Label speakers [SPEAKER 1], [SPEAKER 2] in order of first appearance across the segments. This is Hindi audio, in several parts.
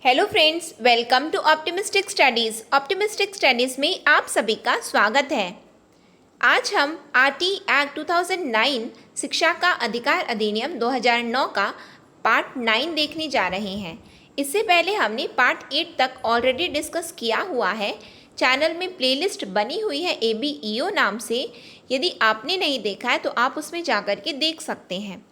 [SPEAKER 1] Hello friends, welcome to optimistic studies. Optimistic studies में आप सभी का स्वागत है। आज हम आरटी एक्ट 2009 शिक्षा का अधिकार अधिनियम 2009 का पार्ट 9 देखने जा रहे हैं। इससे पहले हमने पार्ट 8 तक ऑलरेडी डिस्कस किया हुआ है। चैनल में प्लेलिस्ट बनी हुई है ABEO नाम से। यदि आपने नहीं देखा है तो आप उसमें जाकर के देख सकते हैं।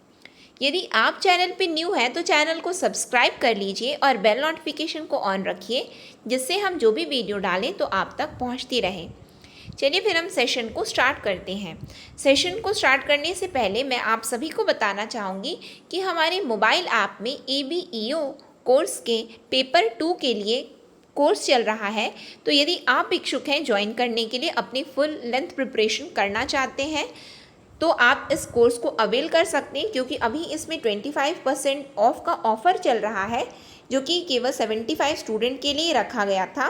[SPEAKER 1] यदि आप चैनल पे न्यू हैं तो चैनल को सब्सक्राइब कर लीजिए और बेल नोटिफिकेशन को ऑन रखिए, जिससे हम जो भी वीडियो डालें तो आप तक पहुंचती रहे। चलिए फिर हम सेशन को स्टार्ट करते हैं। सेशन को स्टार्ट करने से पहले मैं आप सभी को बताना चाहूँगी कि हमारे मोबाइल ऐप में ABEO कोर्स के पेपर 2 के लिए कोर्स चल रहा है। तो यदि आप इच्छुक हैं ज्वाइन करने के लिए, अपनी फुल लेंथ प्रिपरेशन करना चाहते हैं, तो आप इस कोर्स को अवेल कर सकते हैं, क्योंकि अभी इसमें 25% ऑफ का ऑफ़र चल रहा है, जो कि केवल 75 स्टूडेंट के लिए रखा गया था,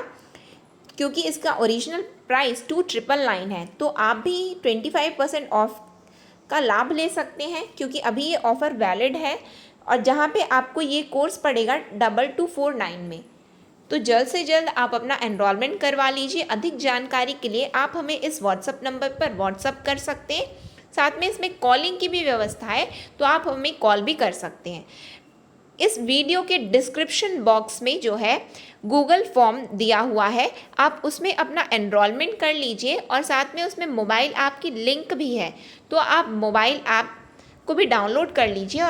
[SPEAKER 1] क्योंकि इसका ओरिजिनल प्राइस 2999 है। तो आप भी 25% ऑफ का लाभ ले सकते हैं, क्योंकि अभी ये ऑफ़र वैलिड है और जहाँ पे आपको ये कोर्स पड़ेगा 2249 में। तो जल्द से जल्द आप अपना एनरोलमेंट करवा लीजिए। अधिक जानकारी के लिए आप हमें इस व्हाट्सएप नंबर पर व्हाट्सएप कर सकते हैं। साथ में इसमें कॉलिंग की भी व्यवस्था है, तो आप हमें कॉल भी कर सकते हैं। इस वीडियो के डिस्क्रिप्शन बॉक्स में जो है गूगल फॉर्म दिया हुआ है, आप उसमें अपना एनरोलमेंट कर लीजिए और साथ में उसमें मोबाइल ऐप की लिंक भी है। तो आप मोबाइल ऐप को भी डाउनलोड कर लीजिए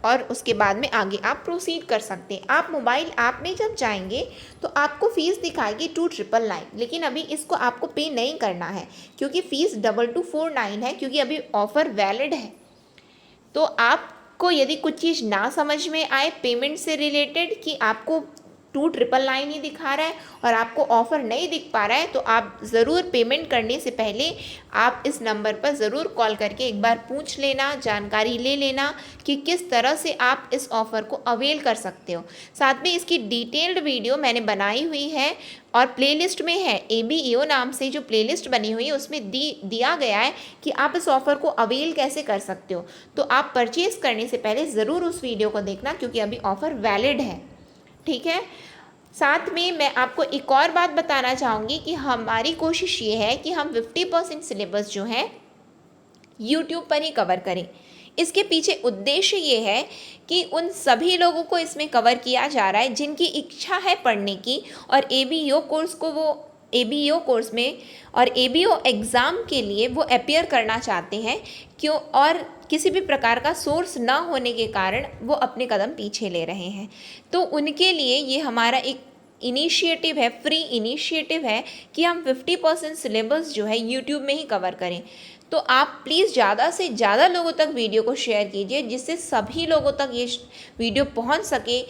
[SPEAKER 1] और उसके बाद में आगे आप प्रोसीड कर सकते हैं। आप मोबाइल ऐप में जब जाएंगे तो आपको फ़ीस दिखाएगी 2999, लेकिन अभी इसको आपको पे नहीं करना है, क्योंकि फ़ीस 2249 है, क्योंकि अभी ऑफ़र वैलिड है। तो आपको यदि कुछ चीज़ ना समझ में आए पेमेंट से रिलेटेड, कि आपको 2999 ही दिखा रहा है और आपको ऑफ़र नहीं दिख पा रहा है, तो आप ज़रूर पेमेंट करने से पहले आप इस नंबर पर ज़रूर कॉल करके एक बार पूछ लेना, जानकारी ले लेना कि किस तरह से आप इस ऑफ़र को अवेल कर सकते हो। साथ में इसकी डिटेल्ड वीडियो मैंने बनाई हुई है और प्लेलिस्ट में है। ABEO नाम से जो प्लेलिस्ट बनी हुई है उसमें दिया गया है कि आप इस ऑफ़र को अवेल कैसे कर सकते हो। तो आप परचेज़ करने से पहले ज़रूर उस वीडियो को देखना, क्योंकि अभी ऑफ़र वैलिड है। ठीक है। साथ में मैं आपको एक और बात बताना चाहूँगी कि हमारी कोशिश ये है कि हम 50% सिलेबस जो है यूट्यूब पर ही कवर करें। इसके पीछे उद्देश्य ये है कि उन सभी लोगों को इसमें कवर किया जा रहा है जिनकी इच्छा है पढ़ने की, और ABEO कोर्स को वो ABEO कोर्स में और ABEO एग्ज़ाम के लिए वो अपीयर करना चाहते हैं, क्यों, और किसी भी प्रकार का सोर्स ना होने के कारण वो अपने कदम पीछे ले रहे हैं। तो उनके लिए ये हमारा एक इनिशिएटिव है, फ्री इनिशिएटिव है कि हम 50% सिलेबस जो है यूट्यूब में ही कवर करें। तो आप प्लीज़ ज़्यादा से ज़्यादा लोगों तक वीडियो को शेयर कीजिए, जिससे सभी लोगों तक ये वीडियो पहुंच सके।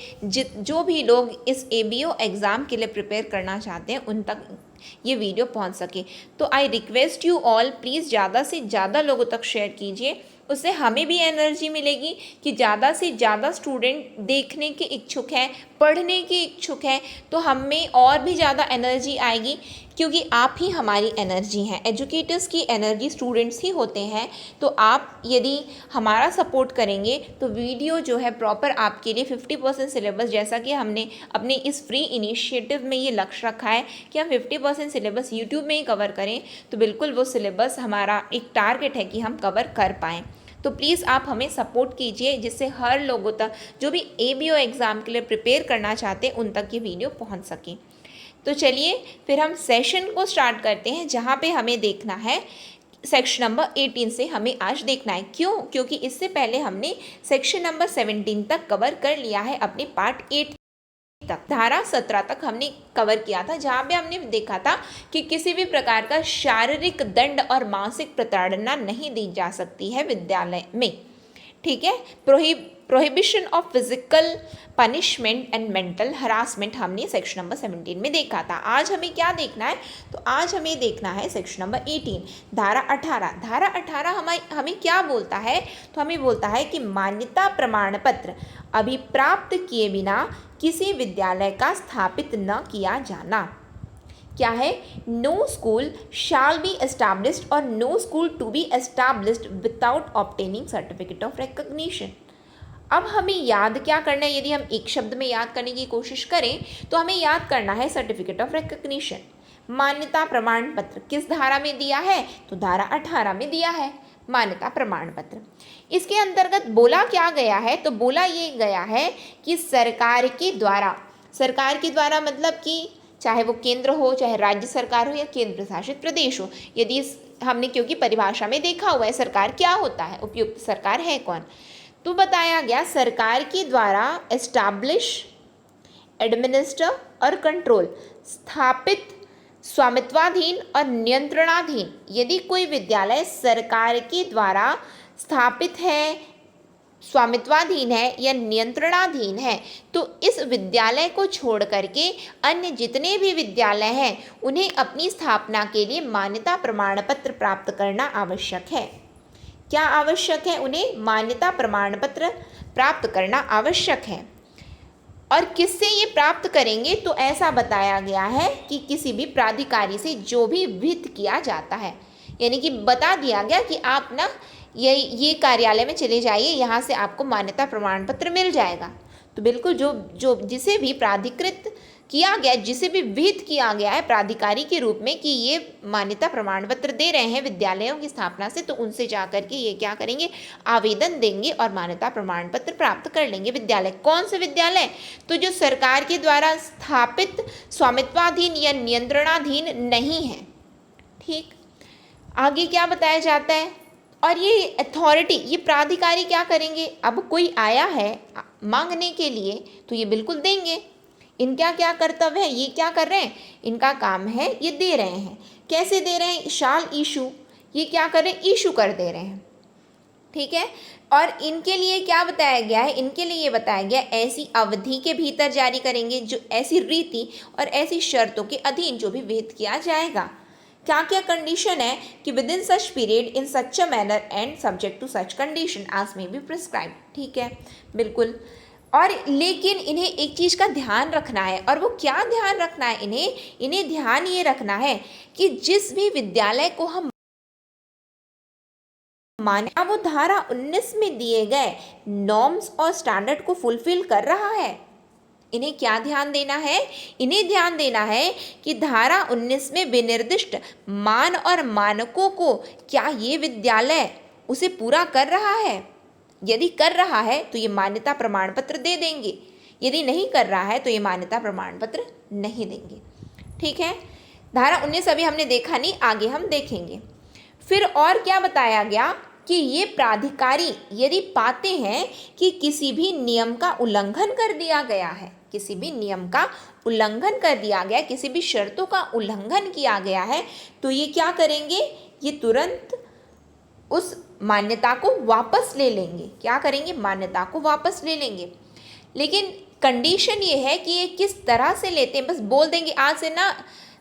[SPEAKER 1] जो भी लोग इस ABEO एग्ज़ाम के लिए प्रिपेयर करना चाहते हैं उन तक ये वीडियो पहुंच सके। तो I request you all, please ज़्यादा से ज़्यादा लोगों तक शेयर कीजिए। उससे हमें भी एनर्जी मिलेगी कि ज़्यादा से ज़्यादा स्टूडेंट देखने के इच्छुक हैं, पढ़ने के इच्छुक हैं, तो हमें और भी ज़्यादा एनर्जी आएगी, क्योंकि आप ही हमारी एनर्जी हैं। एजुकेटर्स की एनर्जी स्टूडेंट्स ही होते हैं। तो आप यदि हमारा सपोर्ट करेंगे तो वीडियो जो है प्रॉपर आपके लिए 50% सिलेबस, जैसा कि हमने अपने इस फ्री इनिशिएटिव में ये लक्ष्य रखा है कि हम 50% सिलेबस यूट्यूब में ही कवर करें, तो बिल्कुल वो सिलेबस हमारा एक टारगेट है कि हम कवर कर पाएँ। तो प्लीज़ आप हमें सपोर्ट कीजिए, जिससे हर लोगों तक जो भी ABEO एग्ज़ाम के लिए प्रिपेयर करना चाहते हैं उन तक ये वीडियो पहुंच सके। तो चलिए फिर हम सेशन को स्टार्ट करते हैं, जहाँ पे हमें देखना है सेक्शन नंबर 18 से हमें आज देखना है। क्यों? क्योंकि इससे पहले हमने सेक्शन नंबर 17 तक कवर कर लिया है अपने पार्ट 8 तक। धारा 17 तक हमने कवर किया था, जहाँ पे हमने देखा था कि किसी भी प्रकार का शारीरिक दंड और मानसिक प्रताड़ना नहीं दी जा सकती है विद्यालय में। ठीक है। Prohibition of physical punishment and mental harassment हमने सेक्शन नंबर 17 में देखा था। आज हमें क्या देखना है? तो आज हमें देखना है सेक्शन नंबर 18, धारा 18। धारा 18 हमें क्या बोलता है? तो हमें बोलता है कि मान्यता प्रमाण पत्र अभी प्राप्त किए बिना किसी विद्यालय का स्थापित न किया जाना। क्या है? No school shall be established or no school to be established without obtaining certificate of recognition. अब हमें याद क्या करना है, यदि हम एक शब्द में याद करने की कोशिश करें तो हमें याद करना है सर्टिफिकेट ऑफ रिकॉग्निशन, मान्यता प्रमाण पत्र। किस धारा में दिया है, तो धारा 18 में दिया है मान्यता प्रमाण पत्र। इसके अंतर्गत बोला क्या गया है, तो बोला ये गया है कि सरकार के द्वारा मतलब कि चाहे वो केंद्र हो, चाहे राज्य सरकार हो या केंद्र शासित प्रदेश हो, यदि हमने क्योंकि परिभाषा में देखा हुआ है सरकार क्या होता है, उपयुक्त सरकार है कौन, तो बताया गया सरकार के द्वारा एस्टैब्लिश, एडमिनिस्टर और कंट्रोल, स्थापित, स्वामित्वाधीन और नियंत्रणाधीन। यदि कोई विद्यालय सरकार के द्वारा स्थापित है, स्वामित्वाधीन है या नियंत्रणाधीन है, तो इस विद्यालय को छोड़ करके अन्य जितने भी विद्यालय हैं उन्हें अपनी स्थापना के लिए मान्यता प्रमाण पत्र प्राप्त करना आवश्यक है। क्या आवश्यक है, उन्हें मान्यता प्रमाण पत्र प्राप्त करना आवश्यक है। और किससे ये प्राप्त करेंगे, तो ऐसा बताया गया है कि किसी भी प्राधिकारी से जो भी विहित किया जाता है, यानी कि बता दिया गया कि आप ना ये कार्यालय में चले जाइए, यहाँ से आपको मान्यता प्रमाण पत्र मिल जाएगा। तो बिल्कुल जो जिसे भी प्राधिकृत किया गया, जिसे भी विहित किया गया है प्राधिकारी के रूप में कि ये मान्यता प्रमाण पत्र दे रहे हैं विद्यालयों की स्थापना से, तो उनसे जा करके ये क्या करेंगे, आवेदन देंगे और मान्यता प्रमाण पत्र प्राप्त कर लेंगे। विद्यालय कौन से विद्यालय, तो जो सरकार के द्वारा स्थापित, स्वामित्वाधीन या नियंत्रणाधीन नहीं है। ठीक, आगे क्या बताया जाता है, और ये अथॉरिटी, ये प्राधिकारी क्या करेंगे, अब कोई आया है मांगने के लिए तो ये बिल्कुल देंगे। इनका क्या कर्तव्य है, ये क्या कर रहे हैं, इनका काम है ये दे रहे हैं। कैसे दे रहे हैं, शाल इशू, ये क्या कर रहे हैं, इशू कर दे रहे हैं। ठीक है, और इनके लिए क्या बताया गया है, इनके लिए ये बताया गया ऐसी अवधि के भीतर जारी करेंगे, जो ऐसी रीति और ऐसी शर्तों के अधीन जो भी विहित किया जाएगा। क्या क्या कंडीशन है कि within such period in such a manner and subject to such condition as may be prescribe. ठीक है, बिल्कुल। और लेकिन इन्हें एक चीज़ का ध्यान रखना है, और वो क्या ध्यान रखना है, इन्हें ध्यान ये रखना है कि जिस भी विद्यालय को हम माने वो धारा 19 में दिए गए नॉर्म्स और स्टैंडर्ड को फुलफिल कर रहा है। इन्हें क्या ध्यान देना है, इन्हें ध्यान देना है कि धारा 19 में विनिर्दिष्ट मान और मानकों को क्या ये विद्यालय उसे पूरा कर रहा है। यदि कर रहा है तो ये मान्यता प्रमाण पत्र दे देंगे, यदि नहीं कर रहा है तो ये मान्यता प्रमाण पत्र नहीं देंगे। ठीक है, धारा 19 अभी हमने देखा नहीं, आगे हम देखेंगे। फिर और क्या बताया गया कि ये प्राधिकारी यदि पाते हैं कि किसी भी नियम का उल्लंघन कर दिया गया है, किसी भी नियम का उल्लंघन कर दिया गया, किसी भी शर्तों का उल्लंघन किया गया है, तो ये क्या करेंगे, ये तुरंत उस मान्यता को वापस ले लेंगे। क्या करेंगे, मान्यता को वापस ले लेंगे। लेकिन कंडीशन ये है कि ये किस तरह से लेते हैं, बस बोल देंगे आज से ना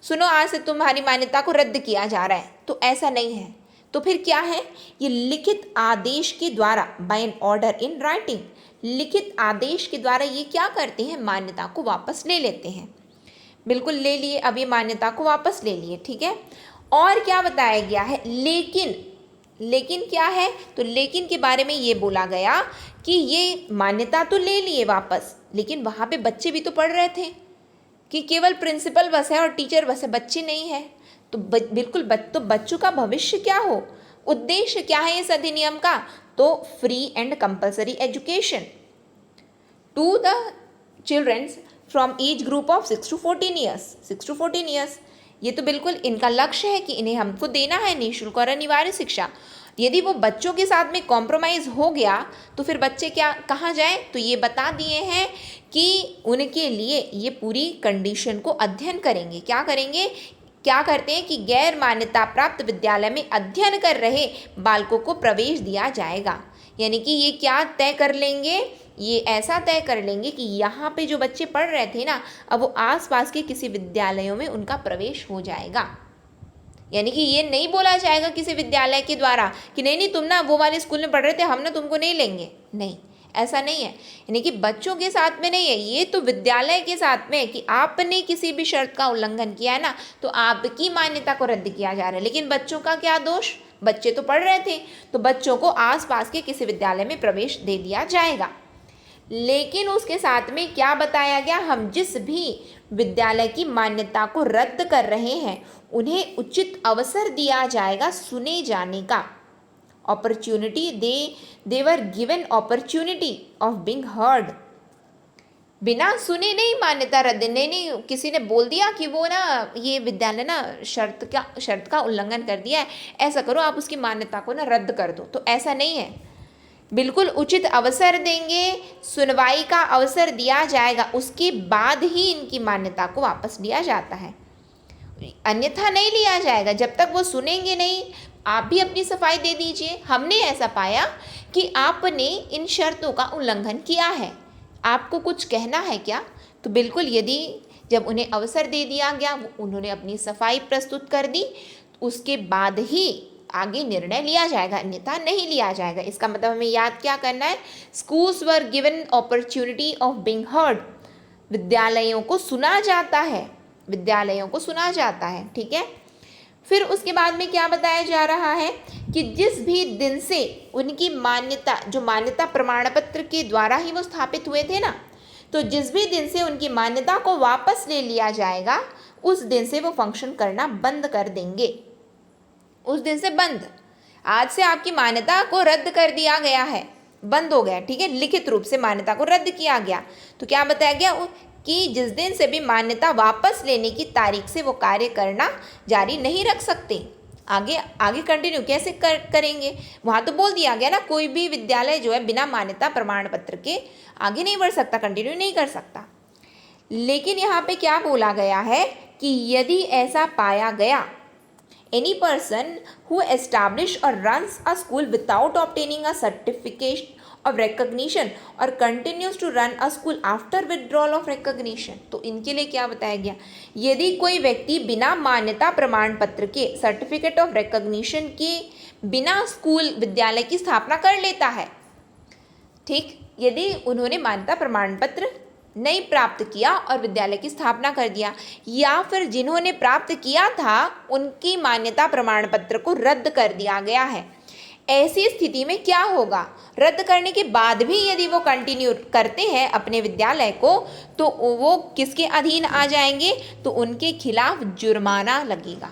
[SPEAKER 1] सुनो, आज से तुम्हारी मान्यता को रद्द किया जा रहा है, तो ऐसा नहीं है। तो फिर क्या है, ये लिखित आदेश के द्वारा, by an order in writing, लिखित आदेश के द्वारा ये क्या करते हैं, मान्यता को वापस ले लेते हैं। बिल्कुल ले लिए, अब ये मान्यता को वापस ले लिए। ठीक है, और क्या बताया गया है, लेकिन क्या है, तो लेकिन के बारे में ये बोला गया कि ये मान्यता तो ले लिए वापस, लेकिन वहाँ पे बच्चे भी तो पढ़ रहे थे, कि केवल प्रिंसिपल बस है और टीचर बस है, बच्चे नहीं है। तो बिल्कुल तो बच्चों का भविष्य क्या हो, उद्देश्य क्या है इस अधिनियम का, तो free and compulsory education to the childrens from age group of 6 to 14 years. ये तो बिल्कुल इनका लक्ष्य है कि इन्हें हमको देना है निःशुल्क और अनिवार्य शिक्षा। यदि वो बच्चों के साथ में कॉम्प्रोमाइज़ हो गया तो फिर बच्चे क्या कहाँ जाएं, तो ये बता दिए हैं कि उनके लिए ये पूरी कंडीशन को अध्ययन करेंगे। क्या करेंगे, क्या करते हैं कि गैर मान्यता प्राप्त विद्यालय में अध्ययन कर रहे बालकों को प्रवेश दिया जाएगा। यानी कि ये क्या तय कर लेंगे, ये ऐसा तय कर लेंगे कि यहाँ पे जो बच्चे पढ़ रहे थे ना, अब वो आसपास के किसी विद्यालयों में उनका प्रवेश हो जाएगा। यानी कि ये नहीं बोला जाएगा किसी विद्यालय के द्वारा कि नहीं तुम ना वो वाले स्कूल में पढ़ रहे थे, हम ना तुमको नहीं लेंगे, नहीं, ऐसा नहीं है। यानी कि बच्चों के साथ में नहीं है, ये तो विद्यालय के साथ में कि आपने किसी भी शर्त का उल्लंघन किया है ना, तो आपकी मान्यता को रद्द किया जा रहा है। लेकिन बच्चों का क्या दोष, बच्चे तो पढ़ रहे थे, तो बच्चों को आसपास के किसी विद्यालय में प्रवेश दे दिया जाएगा। लेकिन उसके साथ में क्या बताया गया, हम जिस भी विद्यालय की मान्यता को रद्द कर रहे हैं उन्हें उचित अवसर दिया जाएगा सुने जाने का। Opportunity, they were given opportunity of being heard. बिना सुने नहीं मान्यता रद्द, नहीं किसी ने बोल दिया कि वो ना ये विद्यालय ना शर्त का उल्लंघन कर दिया है, ऐसा करो आप उसकी मान्यता को ना रद्द कर दो, तो ऐसा नहीं है। बिल्कुल उचित अवसर देंगे, सुनवाई का अवसर दिया जाएगा, उसके बाद ही इनकी मान्यता को वापस लिया जाता है, अन्यथा नहीं लिया जाएगा। जब तक वो सुनेंगे नहीं, आप भी अपनी सफाई दे दीजिए। हमने ऐसा पाया कि आपने इन शर्तों का उल्लंघन किया है, आपको कुछ कहना है क्या? तो बिल्कुल, यदि जब उन्हें अवसर दे दिया गया, उन्होंने अपनी सफाई प्रस्तुत कर दी, उसके बाद ही आगे निर्णय लिया जाएगा, अन्यथा नहीं लिया जाएगा। इसका मतलब हमें याद क्या करना है, schools were given opportunity of being heard. विद्यालयों को सुना जाता है, विद्यालयों को सुना जाता है, ठीक है। फिर उसके बाद में क्या बताया जा रहा है कि जिस भी दिन से उनकी मान्यता, जो मान्यता प्रमाण पत्र के द्वारा ही वो स्थापित हुए थे ना, तो जिस भी दिन से उनकी मान्यता को वापस ले लिया जाएगा उस दिन से वो फंक्शन करना बंद कर देंगे। उस दिन से बंद, आज से आपकी मान्यता को रद्द कर दिया गया है, बंद हो गया, ठीक है, लिखित रूप से मान्यता को रद्द किया गया। तो क्या बताया गया कि जिस दिन से भी मान्यता वापस लेने की तारीख से वो कार्य करना जारी नहीं रख सकते। आगे कंटिन्यू कैसे करेंगे, वहाँ तो बोल दिया गया ना, कोई भी विद्यालय जो है बिना मान्यता प्रमाण पत्र के आगे नहीं बढ़ सकता, कंटिन्यू नहीं कर सकता। लेकिन यहाँ पे क्या बोला गया है कि यदि ऐसा पाया गया, any person who establish or runs a school without obtaining a certificate of recognition or continues to run a school after withdrawal of recognition, तो इनके लिए क्या बताया गया, यदि कोई व्यक्ति बिना मान्यता प्रमाण पत्र के, सर्टिफिकेट ऑफ रिकॉग्निशन के बिना स्कूल विद्यालय की स्थापना कर लेता है, ठीक, यदि उन्होंने मान्यता प्रमाण पत्र नहीं प्राप्त किया और विद्यालय की स्थापना कर दिया, या फिर जिन्होंने प्राप्त किया था उनकी मान्यता प्रमाण पत्र को रद्द कर दिया गया है, ऐसी स्थिति में क्या होगा, रद्द करने के बाद भी यदि वो कंटिन्यू करते हैं अपने विद्यालय को, तो वो किसके अधीन आ जाएंगे, तो उनके खिलाफ जुर्माना लगेगा।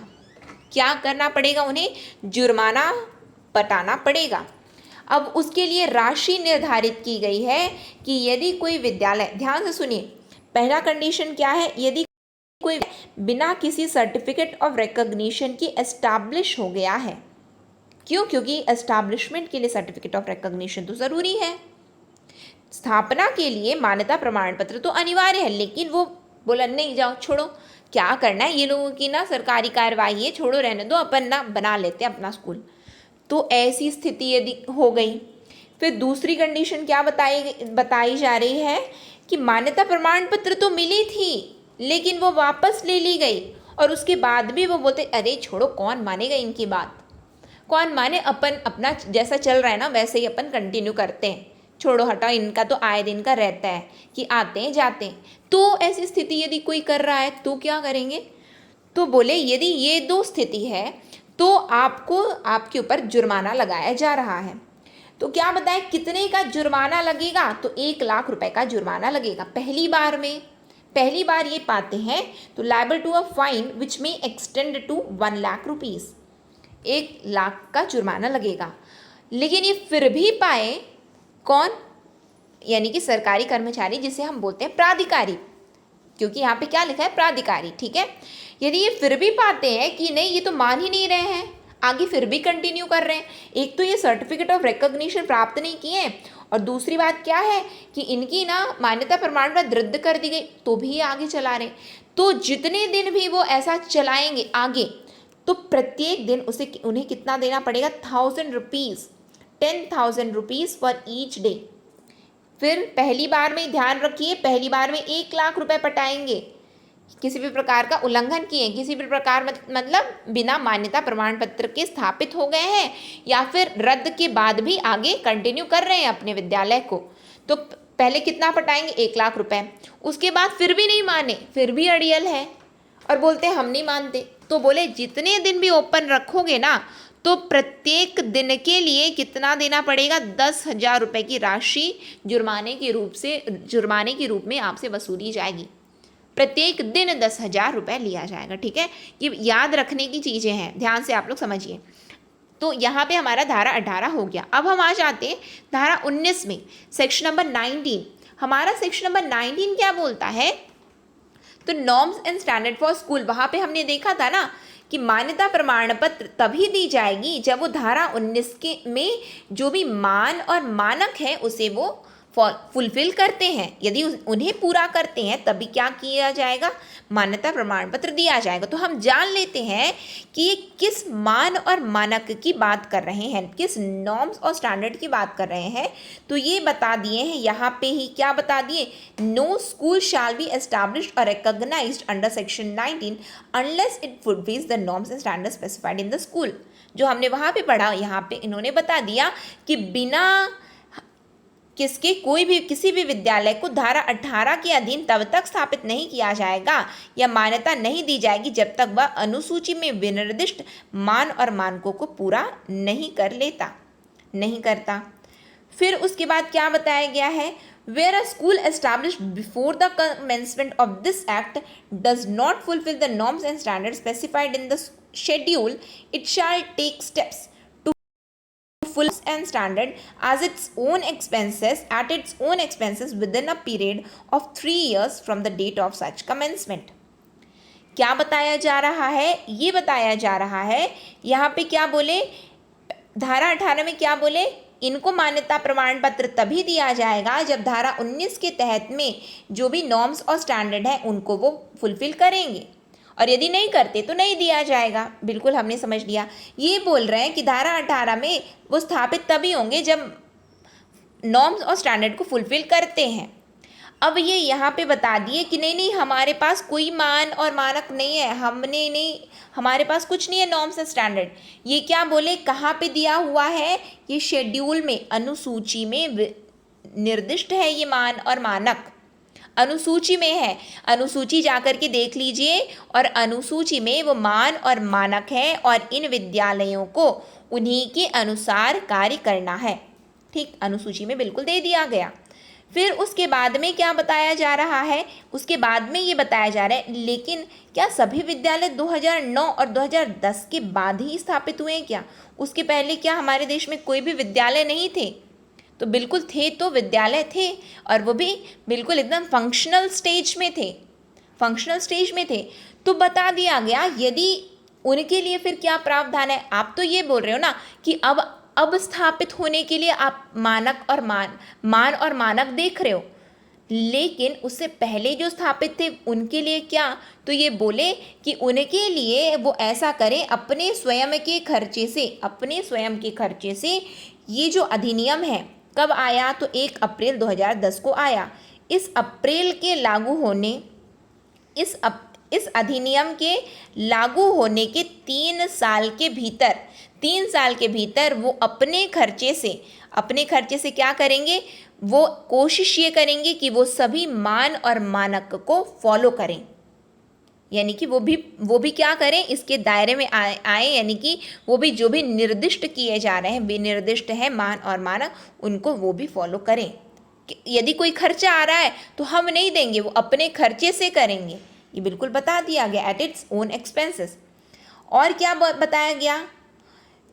[SPEAKER 1] क्या करना पड़ेगा, उन्हें जुर्माना पटाना पड़ेगा। अब उसके लिए राशि निर्धारित की गई है कि यदि कोई विद्यालय, ध्यान से सुनिए, पहला कंडीशन क्या है, यदि कोई बिना किसी सर्टिफिकेट ऑफ रिकॉग्निशन की एस्टैब्लिश हो गया है। क्यों? क्योंकि एस्टैब्लिशमेंट के लिए सर्टिफिकेट ऑफ रिकॉग्निशन तो ज़रूरी है, स्थापना के लिए मान्यता प्रमाण पत्र तो अनिवार्य है, लेकिन वो बोला नहीं, जाओ छोड़ो, क्या करना है, ये लोगों की ना सरकारी कार्रवाई है, छोड़ो, रहने दो, अपन ना बना लेते हैं अपना स्कूल। तो ऐसी स्थिति यदि हो गई, फिर दूसरी कंडीशन क्या बताई जा रही है कि मान्यता प्रमाण पत्र तो मिली थी लेकिन वो वापस ले ली गई, और उसके बाद भी वो बोलते अरे छोड़ो, कौन मानेगा इनकी बात, कौन माने, अपन अपना जैसा चल रहा है ना वैसे ही अपन कंटिन्यू करते हैं, छोड़ो हटाओ, इनका तो आए दिन का रहता है कि आते हैं जाते हैं। तो ऐसी स्थिति यदि कोई कर रहा है तो क्या करेंगे, तो बोले यदि ये दो स्थिति है तो आपको, आपके ऊपर जुर्माना लगाया जा रहा है। तो क्या बताएं कितने का जुर्माना लगेगा, तो 1 लाख रुपए का जुर्माना लगेगा पहली बार में। पहली बार ये पाते हैं तो liable to a fine which may extend to 1 lakh rupees, 1 lakh का जुर्माना लगेगा। लेकिन ये फिर भी पाए कौन, यानी कि सरकारी कर्मचारी, जिसे हम बोलते हैं प्राधिकारी, क्योंकि यहाँ पे क्या लिखा है, प्राधिकारी, ठीक है। यदि ये फिर भी पाते हैं कि नहीं, ये तो मान ही नहीं रहे हैं, आगे फिर भी कंटिन्यू कर रहे हैं, एक तो ये सर्टिफिकेट ऑफ रिकॉग्निशन प्राप्त नहीं किए, और दूसरी बात क्या है कि इनकी ना मान्यता प्रमाण पत्र रद्द कर दी गई, तो भी आगे चला रहे, तो जितने दिन भी वो ऐसा चलाएंगे आगे, तो प्रत्येक दिन उन्हें कितना देना पड़ेगा, 1000 rupees, 10,000 rupees for each day. फिर पहली बार में ध्यान रखिए, पहली बार में 1 लाख रुपए पटाएंगे, किसी भी प्रकार का उल्लंघन किए, किसी भी प्रकार मतलब बिना मान्यता प्रमाण पत्र के स्थापित हो गए हैं, या फिर रद्द के बाद भी आगे कंटिन्यू कर रहे हैं अपने विद्यालय को, तो पहले कितना पटाएंगे, 1 लाख रुपए। उसके बाद फिर भी नहीं माने, फिर भी अड़ियल है और बोलते हैं हम नहीं मानते, तो बोले जितने दिन भी ओपन रखोगे ना, तो प्रत्येक दिन के लिए कितना देना पड़ेगा? 10,000 रुपये की राशि जुर्माने के रूप में आपसे वसूली जाएगी। प्रत्येक दिन 10,000 रुपये लिया जाएगा। ठीक है, ये याद रखने की चीज़ें हैं, ध्यान से आप लोग समझिए। तो यहाँ पे हमारा धारा 18 हो गया। अब हम आ जाते हैं धारा 19 में, सेक्शन नंबर 19। हमारा सेक्शन नंबर 19 क्या बोलता है? तो norms and standard for school, वहाँ पे हमने देखा था ना कि मान्यता प्रमाण पत्र तभी दी जाएगी जब वो धारा 19 के में जो भी मान और मानक है उसे वो फुलफिल करते हैं। यदि उन्हें पूरा करते हैं तभी क्या किया जाएगा? मान्यता प्रमाण पत्र दिया जाएगा। तो हम जान लेते हैं कि ये किस मान और मानक की बात कर रहे हैं, किस नॉर्म्स और स्टैंडर्ड की बात कर रहे हैं। तो ये बता दिए हैं यहाँ पे ही, क्या बता दिए? No school shall be established or recognised under section 19 unless it fulfils the norms and standard specified in the school. जो हमने वहाँ पे पढ़ा, यहाँ पे इन्होंने बता दिया कि बिना किसी भी विद्यालय को धारा 18 के अधीन तब तक स्थापित नहीं किया जाएगा या मान्यता नहीं दी जाएगी जब तक वह अनुसूची में विनिर्दिष्ट मान और मानकों को पूरा नहीं करता। फिर उसके बाद क्या बताया गया है? Where a school established before the commencement of this act does not fulfil the norms and standard specified in the schedule, it shall take steps full and standard at its own expenses within a period of 3 years from the date of such commencement। क्या बताया जा रहा है? ये बताया जा रहा है यहाँ पे क्या बोले, धारा 18 में क्या बोले? इनको मान्यता प्रमाण पत्र तभी दिया जाएगा जब धारा 19 के तहत में जो भी नॉर्म्स और स्टैंडर्ड है उनको वो फुलफिल करेंगे, और यदि नहीं करते तो नहीं दिया जाएगा। बिल्कुल हमने समझ लिया। ये बोल रहे हैं कि धारा 18 में वो स्थापित तभी होंगे जब नॉर्म्स और स्टैंडर्ड को फुलफिल करते हैं। अब ये यहाँ पे बता दिए कि नहीं हमारे पास कोई मान और मानक नहीं है, हमारे पास कुछ नहीं है नॉर्म्स और स्टैंडर्ड। ये क्या बोले, कहाँ पे दिया हुआ है? ये शेड्यूल में, अनुसूची में निर्दिष्ट है ये मान और मानक, अनुसूची में है। अनुसूची जाकर के देख लीजिए, और अनुसूची में वो मान और मानक है और इन विद्यालयों को उन्हीं के अनुसार कार्य करना है। ठीक, अनुसूची में बिल्कुल दे दिया गया। फिर उसके बाद में क्या बताया जा रहा है? उसके बाद में ये बताया जा रहा है, लेकिन क्या सभी विद्यालय 2009 और 2010 के बाद ही स्थापित हुए हैं क्या? उसके पहले क्या हमारे देश में कोई भी विद्यालय नहीं थे? तो बिल्कुल थे, तो विद्यालय थे, और वो भी बिल्कुल एकदम फंक्शनल स्टेज में थे। तो बता दिया गया यदि उनके लिए फिर क्या प्रावधान है। आप तो ये बोल रहे हो ना कि अब स्थापित होने के लिए आप मानक और मान और मानक देख रहे हो, लेकिन उससे पहले जो स्थापित थे उनके लिए क्या? तो ये बोले कि उनके लिए वो ऐसा करें अपने स्वयं के खर्चे से। ये जो अधिनियम है कब आया? तो 1 अप्रैल 2010 को आया। इस अधिनियम के लागू होने के 3 साल के भीतर वो अपने खर्चे से क्या करेंगे? वो कोशिश ये करेंगे कि वो सभी मान और मानक को फॉलो करें, यानी कि वो भी क्या करें, इसके दायरे में आए, यानी कि वो भी जो भी निर्दिष्ट किए जा रहे हैं, विनिर्दिष्ट है मान और मानक, उनको वो भी फॉलो करें। यदि कोई खर्चा आ रहा है तो हम नहीं देंगे, वो अपने खर्चे से करेंगे। ये बिल्कुल बता दिया गया, एट इट्स ओन एक्सपेंसेस। और क्या बताया गया?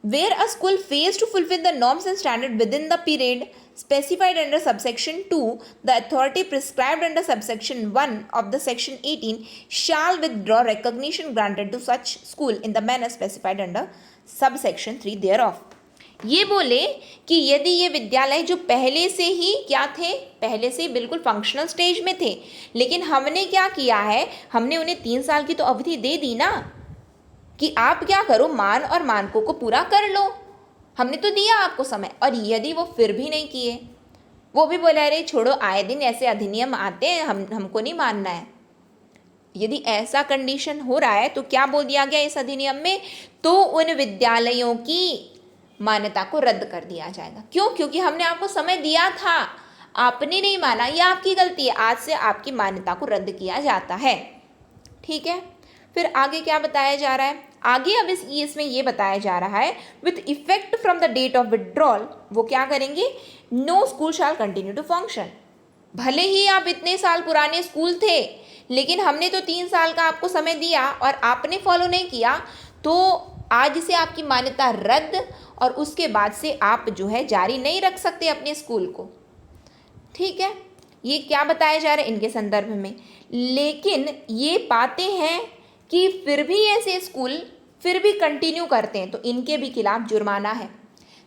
[SPEAKER 1] Where a school fails to fulfil the norms and standard within the period specified under subsection 2, the authority prescribed under subsection 1 of the section 18 shall withdraw recognition granted to such school in the manner specified under subsection 3 thereof। ये बोले कि यदि ये विद्यालय जो पहले से ही क्या थे, पहले से ही बिल्कुल फंक्शनल स्टेज में थे, लेकिन हमने क्या किया है, हमने उन्हें 3 साल की तो अवधि दे दी ना कि आप क्या करो, मान और मानकों को पूरा कर लो, हमने तो दिया आपको समय। और यदि वो फिर भी नहीं किए, वो भी बोला अरे छोड़ो, आए दिन ऐसे अधिनियम आते हैं, हमको नहीं मानना है। यदि ऐसा कंडीशन हो रहा है तो क्या बोल दिया गया इस अधिनियम में? तो उन विद्यालयों की मान्यता को रद्द कर दिया जाएगा। क्यों? क्योंकि हमने आपको समय दिया था, आपने नहीं माना, यह आपकी गलती है, आज से आपकी मान्यता को रद्द किया जाता है। ठीक है, फिर आगे क्या बताया जा रहा है, आगे अब इसमें ये बताया जा रहा है with effect from the date of withdrawal वो क्या करेंगे, no school shall continue to function. भले ही आप इतने साल पुराने स्कूल थे, लेकिन हमने तो 3 साल का आपको समय दिया और आपने फॉलो नहीं किया, तो आज से आपकी मान्यता रद्द, और उसके बाद से आप जो है जारी नहीं रख सकते अपने स्कूल को। ठीक है, ये क्या बताया जा रहा है इनके संदर्भ में। लेकिन ये पाते हैं कि फिर भी ऐसे स्कूल फिर भी कंटिन्यू करते हैं, तो इनके भी खिलाफ जुर्माना है।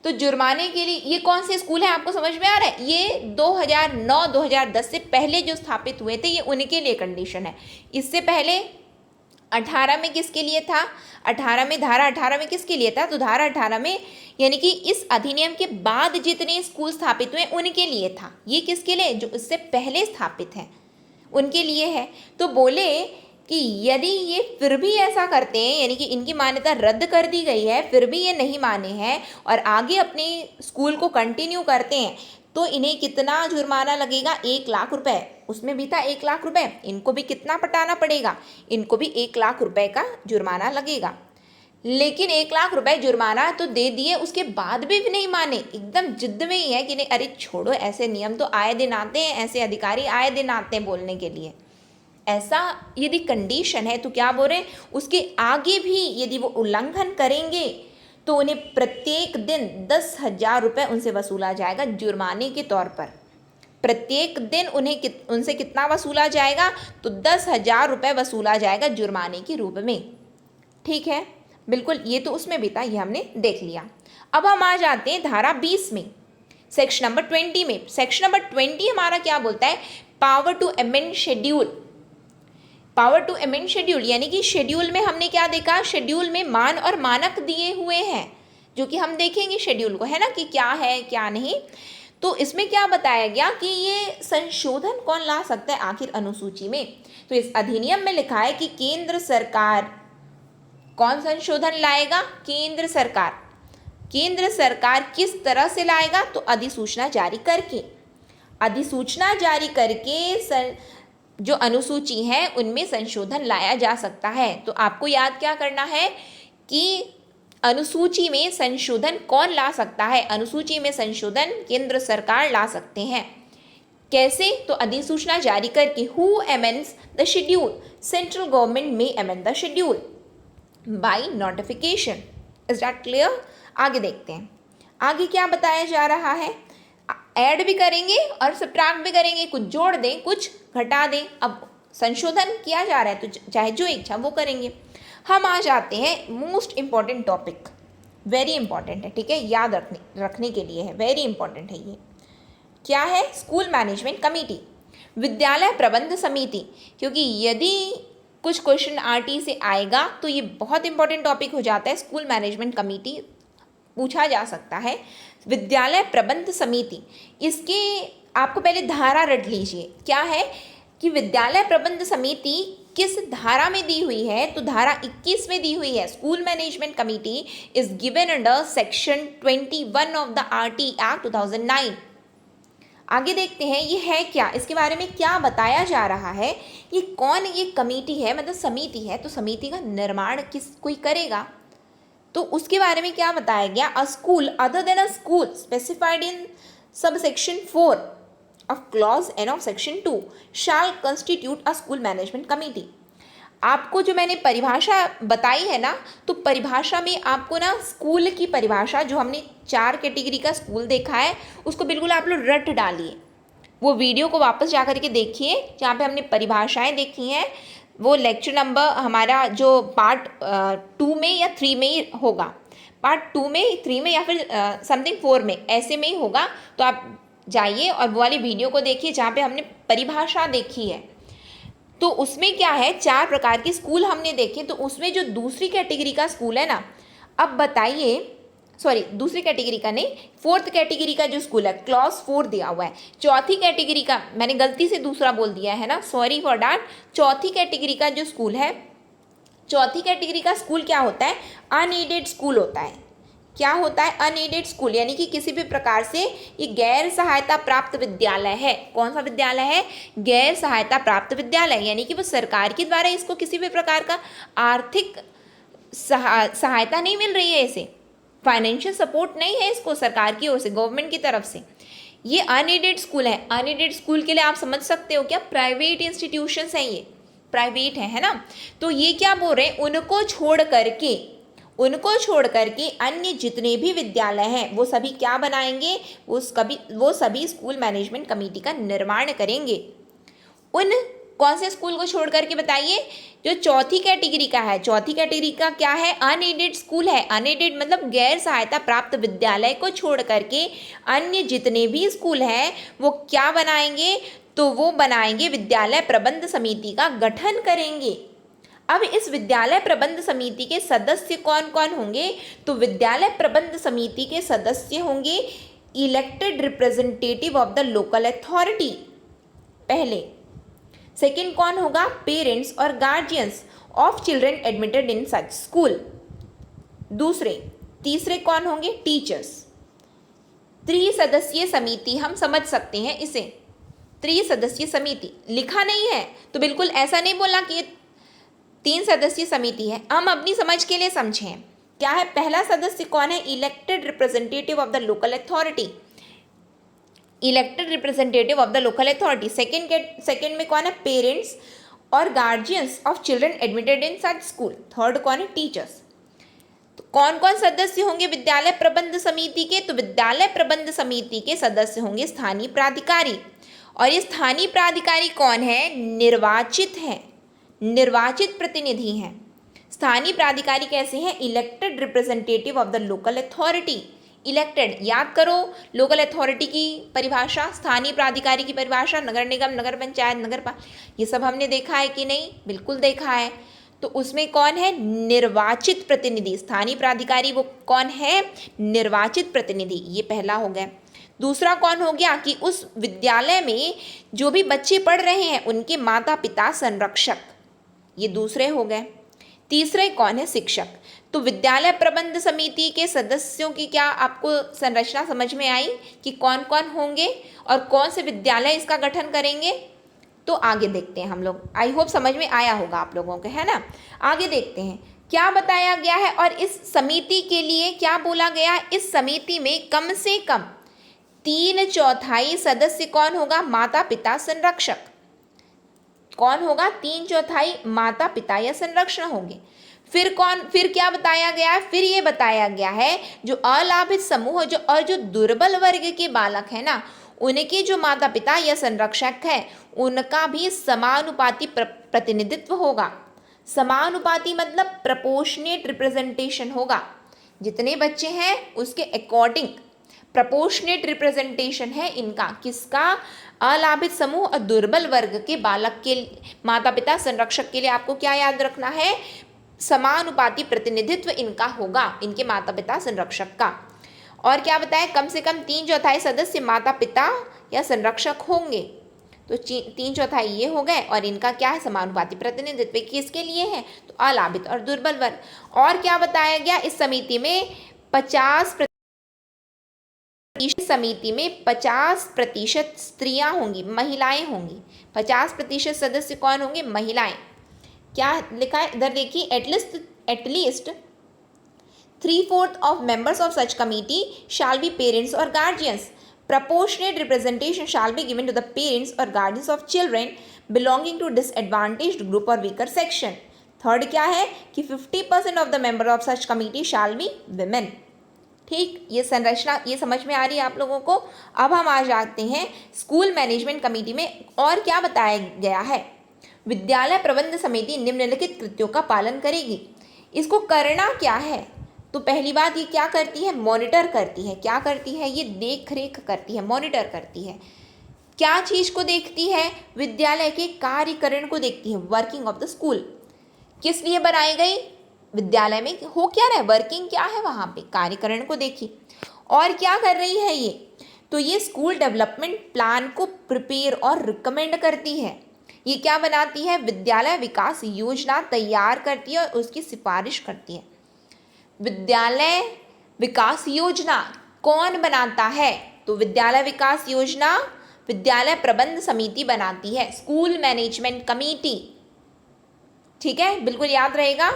[SPEAKER 1] तो जुर्माने के लिए ये कौन से स्कूल हैं आपको समझ में आ रहा है, ये 2009-2010 से पहले जो स्थापित हुए थे, ये उनके लिए कंडीशन है। इससे पहले 18 में किसके लिए था, 18 में धारा 18 में किसके लिए था, तो धारा 18 में यानी कि इस अधिनियम के बाद जितने स्कूल स्थापित हुए उनके लिए था। ये किसके लिए, जो इससे पहले स्थापित हैं उनके लिए है। तो बोले कि यदि ये फिर भी ऐसा करते हैं, यानी कि इनकी मान्यता रद्द कर दी गई है, फिर भी ये नहीं माने हैं और आगे अपने स्कूल को कंटिन्यू करते हैं, तो इन्हें कितना जुर्माना लगेगा, 1 लाख रुपए। उसमें भी था 1 लाख रुपए, इनको भी कितना पटाना पड़ेगा, इनको भी 1 लाख रुपए का जुर्माना लगेगा। लेकिन 1 लाख रुपए जुर्माना तो दे दिए, उसके बाद भी नहीं माने, एकदम जिद्द में ही है कि नहीं, अरे छोड़ो, ऐसे नियम तो आए दिन आते हैं, ऐसे अधिकारी आए दिन आते हैं बोलने के लिए। ऐसा यदि कंडीशन है तो क्या बोल रहे हैं, उसके आगे भी यदि वो उल्लंघन करेंगे तो उन्हें प्रत्येक दिन 10,000 रुपये उनसे वसूला जाएगा जुर्माने के तौर पर। प्रत्येक दिन उनसे कितना वसूला जाएगा, तो 10,000 रुपये वसूला जाएगा जुर्माने के रूप में। ठीक है, बिल्कुल, ये तो उसमें भी था, ये हमने देख लिया। अब हम आ जाते हैं धारा 20 में, सेक्शन नंबर 20 में। सेक्शन नंबर 20 हमारा क्या बोलता है, power to amend schedule. Power to amend schedule यानी कि शेड्यूल में हमने क्या देखा, शेड्यूल में मान और मानक दिए हुए हैं, जो कि हम देखेंगे शेड्यूल को, है ना, कि क्या है क्या नहीं। तो इसमें क्या बताया गया कि ये संशोधन कौन ला सकता है आखिर अनुसूची में, तो इस अधिनियम में लिखा है कि केंद्र सरकार कौन संशोधन लाएगा, केंद्र सरकार। केंद्र सरकार किस तरह से लाएगा, तो अधिसूचना जारी करके। अधिसूचना जारी करके जो अनुसूची है उनमें संशोधन लाया जा सकता है। तो आपको याद क्या करना है कि अनुसूची में संशोधन कौन ला सकता है, अनुसूची में संशोधन केंद्र सरकार ला सकते हैं। कैसे, तो अधिसूचना जारी करके। Who amends the schedule, central government may amend the schedule by notification. Is that clear. आगे देखते हैं, आगे क्या बताया जा रहा है, ऐड भी करेंगे और सब्ट्रैक्ट भी करेंगे, कुछ जोड़ दें कुछ घटा दें। अब संशोधन किया जा रहा है तो चाहे जो इच्छा वो करेंगे। हम आ जाते हैं most important topic, very important है, ठीक है, याद रखने के लिए है, वेरी इंपॉर्टेंट है। ये क्या है, स्कूल मैनेजमेंट कमेटी, विद्यालय प्रबंध समिति। क्योंकि यदि कुछ क्वेश्चन आरटी से आएगा तो ये बहुत इंपॉर्टेंट टॉपिक हो जाता है, स्कूल मैनेजमेंट कमेटी पूछा जा सकता है। विद्यालय प्रबंध समिति, इसके आपको पहले धारा रट लीजिए, क्या है कि विद्यालय प्रबंध समिति किस धारा में दी हुई है, तो धारा 21 में दी हुई है। School management committee is given under section 21 of the RT act 2009। आगे देखते हैं ये है क्या, इसके बारे में क्या बताया जा रहा है, ये कौन ये कमेटी है, मतलब समिति है, तो समिति का निर्माण कोई करेगा, तो उसके बारे में क्या बताया गया, a school other than a school specified in subsection 4 of clause N of section 2 shall constitute a school management committee. आपको जो मैंने परिभाषा बताई है ना, तो परिभाषा में आपको ना स्कूल की परिभाषा, जो हमने 4 कैटेगरी का स्कूल देखा है, उसको बिल्कुल आप लोग रट डालिए। वो वीडियो को वापस जा करके देखिए जहाँ पे हमने परिभाषाएं देखी हैं। वो लेक्चर नंबर हमारा जो पार्ट 2 में या 3 में ही होगा, पार्ट 2 में 3 में या फिर समथिंग 4 में, ऐसे में ही होगा। तो आप जाइए और वो वाली वीडियो को देखिए जहाँ पे हमने परिभाषा देखी है। तो उसमें क्या है, 4 प्रकार के स्कूल हमने देखे। तो उसमें जो दूसरी कैटेगरी का स्कूल है ना, अब बताइए, सॉरी दूसरी कैटेगरी का नहीं, 4th कैटेगरी का जो स्कूल है, क्लॉज 4 दिया हुआ है। चौथी कैटेगरी का मैंने गलती से दूसरा बोल दिया है ना, सॉरी फॉर डैट। चौथी कैटेगरी का जो स्कूल है, चौथी कैटेगरी का स्कूल क्या होता है, अनएडेड स्कूल होता है। क्या होता है? अनएडेड स्कूल, यानी कि किसी भी प्रकार से ये गैर सहायता प्राप्त विद्यालय है। कौन सा विद्यालय है? गैर सहायता प्राप्त विद्यालय, यानी कि वो सरकार के द्वारा इसको किसी भी प्रकार का आर्थिक सहायता नहीं मिल रही है, इसे फाइनेंशियल सपोर्ट नहीं है इसको सरकार की ओर से, गवर्नमेंट की तरफ से। ये अनएडेड स्कूल है। अनएडेड स्कूल के लिए आप समझ सकते हो क्या? प्राइवेट इंस्टीट्यूशंस हैं, ये प्राइवेट है ना। तो ये क्या बोल रहे हैं? उनको छोड़ करके अन्य जितने भी विद्यालय हैं वो सभी क्या बनाएंगे? वो सभी स्कूल मैनेजमेंट कमेटी का निर्माण करेंगे। उन कौन से स्कूल को छोड़ करके बताइए? जो चौथी कैटेगरी का है। चौथी कैटेगरी का क्या है? अनएडेड स्कूल है। अनएडेड मतलब गैर सहायता प्राप्त विद्यालय को छोड़ करके अन्य जितने भी स्कूल हैं वो क्या बनाएंगे? तो वो बनाएंगे विद्यालय प्रबंध समिति का गठन करेंगे। अब इस विद्यालय प्रबंध समिति के सदस्य कौन कौन होंगे? तो विद्यालय प्रबंध समिति के सदस्य होंगे elected representative of the local authority, पहले। सेकंड कौन होगा? पेरेंट्स और guardians of children admitted in such school, दूसरे। तीसरे कौन होंगे? टीचर्स। त्रिसदस्यीय समिति हम समझ सकते हैं इसे। त्रिसदस्यीय समिति लिखा नहीं है तो बिल्कुल ऐसा नहीं बोला कि 3 सदस्यीय समिति है, हम अपनी समझ के लिए समझें। क्या है? पहला सदस्य कौन है? Elected representative of the local authority, elected representative of the local authority. Second में कौन है? पेरेंट्स और guardians of children admitted in such school. Third कौन है? टीचर्स। तो कौन कौन सदस्य होंगे विद्यालय प्रबंध समिति के? तो विद्यालय प्रबंध समिति के सदस्य होंगे स्थानीय प्राधिकारी, और ये स्थानीय प्राधिकारी कौन है? निर्वाचित है, निर्वाचित प्रतिनिधि हैं। स्थानीय प्राधिकारी कैसे हैं? Elected representative of the local authority. Elected, याद करो लोकल अथॉरिटी की परिभाषा, स्थानीय प्राधिकारी की परिभाषा, नगर निगम, नगर पंचायत, ये सब हमने देखा है कि नहीं? बिल्कुल देखा है। तो उसमें कौन है? निर्वाचित प्रतिनिधि। स्थानीय प्राधिकारी वो कौन है? निर्वाचित प्रतिनिधि। ये पहला हो गया। दूसरा कौन हो गया? कि उस विद्यालय में जो भी बच्चे पढ़ रहे हैं उनके माता पिता संरक्षक, ये दूसरे हो गए। तीसरे कौन है? शिक्षक। तो विद्यालय प्रबंध समिति के सदस्यों की क्या आपको संरचना समझ में आई कि कौन कौन होंगे और कौन से विद्यालय इसका गठन करेंगे? तो आगे देखते हैं हम लोग। आई होप समझ में आया होगा आप लोगों को, है ना। आगे देखते हैं क्या बताया गया है। और इस समिति के लिए क्या बोला गया? इस समिति में कम से कम 3/4 सदस्य कौन होगा? माता पिता संरक्षक। कौन होगा? 3/4 माता पिता या संरक्षण होंगे। फिर क्या बताया गया है? फिर ये बताया गया है जो अलाभित समूह और जो दुर्बल वर्ग के बालक है ना, उनके जो माता पिता या संरक्षक है उनका भी समानुपाती प्रतिनिधित्व होगा। समानुपाती मतलब प्रपोर्शनेट रिप्रेजेंटेशन होगा। जितने बच्चे हैं उसके अकॉर्डिंग प्रपोर्शनेट रिप्रेजेंटेशन है इनका। किसका? अलाभित समूह और दुर्बल वर्ग के बालक के माता पिता संरक्षक के लिए आपको क्या याद रखना है? समानुपाती प्रतिनिधित्व इनका होगा, इनके माता पिता संरक्षक का। और क्या बताया? कम से कम 3/4 सदस्य माता पिता या संरक्षक होंगे। तो 3/4 ये हो गए, और इनका क्या है? समानुपाती प्रतिनिधित्व। किसके लिए है? तो अलाभित और दुर्बल वर्ग। और क्या बताया गया? इस समिति में 50% स्त्रियां होंगी, महिलाएं होंगी। 50% सदस्य कौन होंगे? महिलाएं। क्या लिखा है इधर देखिए? At least 3/4 of members of such committee shall be parents और guardians. Proportionate representation shall be given to the parents or guardians of children belonging to disadvantaged group or weaker section. Third क्या है? कि 50% of the member of such committee shall be women. ठीक, ये संरचना ये समझ में आ रही है आप लोगों को। अब हम आ जाते हैं स्कूल मैनेजमेंट कमेटी में। और क्या बताया गया है? विद्यालय प्रबंध समिति निम्नलिखित कृत्यों का पालन करेगी। इसको करना क्या है? तो पहली बात ये क्या करती है? मॉनिटर करती है। क्या करती है? ये देख रेख करती है, मॉनिटर करती है। क्या चीज़ को देखती है? विद्यालय के कार्यकरण को देखती है, वर्किंग ऑफ द स्कूल। किस लिए बनाई गई? विद्यालय में हो क्या रहा है, वर्किंग क्या है वहाँ पे, कार्यकरण को देखी। और क्या कर रही है ये? तो ये स्कूल डेवलपमेंट प्लान को प्रिपेयर और रिकमेंड करती है। ये क्या बनाती है? विद्यालय विकास योजना तैयार करती है और उसकी सिफारिश करती है। विद्यालय विकास योजना कौन बनाता है? तो विद्यालय विकास योजना विद्यालय प्रबंध समिति बनाती है, स्कूल मैनेजमेंट कमेटी। ठीक है, बिल्कुल याद रहेगा।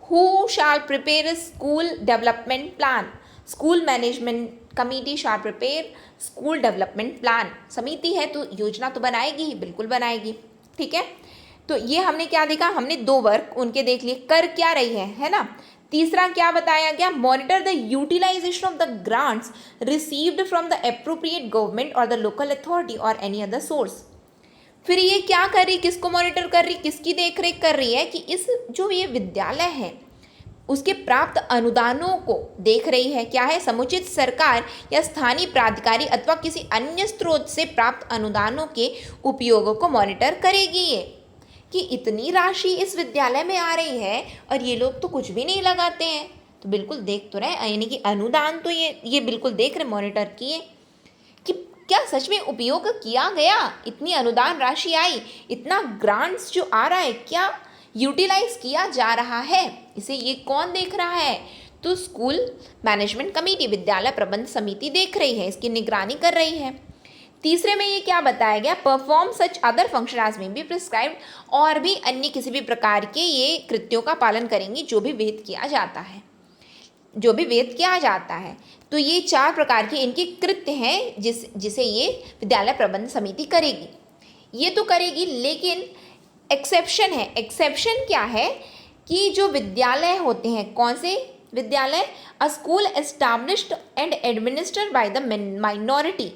[SPEAKER 1] Who shall prepare school development plan? School management committee shall prepare school development plan. समिति है तो योजना तो बनाएगी ही, बिल्कुल बनाएगी। ठीक है, तो ये हमने क्या देखा, हमने 2 वर्क उनके देख लिए, कर क्या रही है ना। तीसरा क्या बताया गया, monitor the utilisation of the grants received from the appropriate government और द लोकल अथॉरिटी और एनी अदर सोर्स। फिर ये क्या कर रही, किसको मॉनिटर कर रही, किसकी देखरेख कर रही है कि इस जो ये विद्यालय है उसके प्राप्त अनुदानों को देख रही है। क्या है, समुचित सरकार या स्थानीय प्राधिकारी अथवा किसी अन्य स्रोत से प्राप्त अनुदानों के उपयोग को मॉनिटर करेगी ये, कि इतनी राशि इस विद्यालय में आ रही है और ये लोग तो कुछ भी नहीं लगाते हैं, तो बिल्कुल देख तो रहे, यानी कि अनुदान तो ये बिल्कुल देख रहे, मॉनिटर किए कि क्या सच में उपयोग किया गया, इतनी अनुदान राशि आई, इतना ग्रांट्स जो आ रहा है क्या यूटिलाइज किया जा रहा है, इसे ये कौन देख रहा है? तो स्कूल मैनेजमेंट कमेटी विद्यालय प्रबंध समिति देख रही है, इसकी निगरानी कर रही है। तीसरे में ये क्या बताया गया, perform such other function as may be prescribed, और भी अन्य किसी भी प्रकार के ये कृत्यों का पालन करेंगी जो भी विहित किया जाता है, जो भी विहित किया जाता है। तो ये 4 प्रकार के इनके कृत्य हैं जिसे ये विद्यालय प्रबंध समिति करेगी। ये तो करेगी, लेकिन एक्सेप्शन है। एक्सेप्शन क्या है कि जो विद्यालय होते हैं, कौन से विद्यालय, अ school established and administered by the minority,